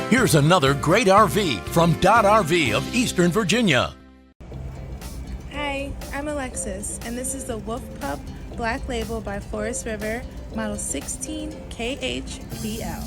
Here's another great RV from Dodd RV of Eastern Virginia. Hi, I'm Alexis, and this is the Wolf Pup Black Label by Forest River, model 16KHBL.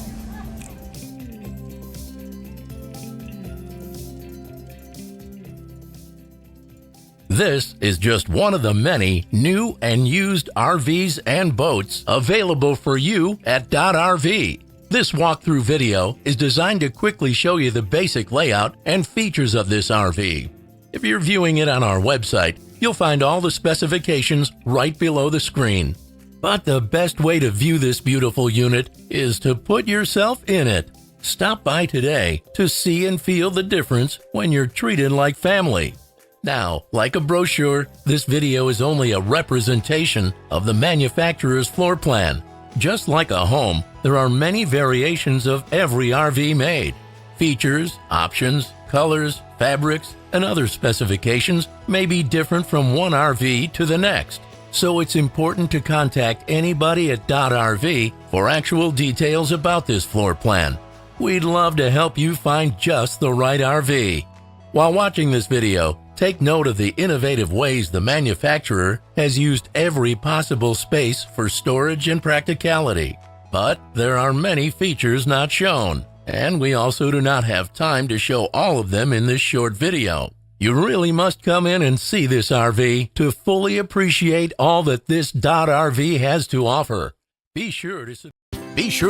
This is just one of the many new and used RVs and boats available for you at Dodd RV. This walkthrough video is designed to quickly show you the basic layout and features of this RV. If you're viewing it on our website, you'll find all the specifications right below the screen. But the best way to view this beautiful unit is to put yourself in it. Stop by today to see and feel the difference when you're treated like family. Now, like a brochure, this video is only a representation of the manufacturer's floor plan. Just like a home, there are many variations of every RV made. Features, options, colors, fabrics, and other specifications may be different from one RV to the next. So it's important to contact anybody at Dodd RV for actual details about this floor plan. We'd love to help you find just the right RV. While watching this video, take note of the innovative ways the manufacturer has used every possible space for storage and practicality. But there are many features not shown, and we also do not have time to show all of them in this short video. You really must come in and see this RV to fully appreciate all that this Dodd RV has to offer. Be sure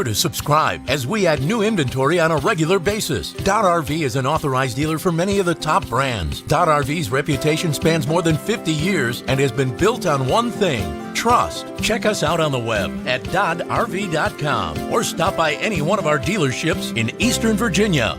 to subscribe as we add new inventory on a regular basis. Dodd RV is an authorized dealer for many of the top brands. Dodd RV's reputation spans more than 50 years and has been built on one thing: trust. Check us out on the web at doddrv.com or stop by any one of our dealerships in Eastern Virginia.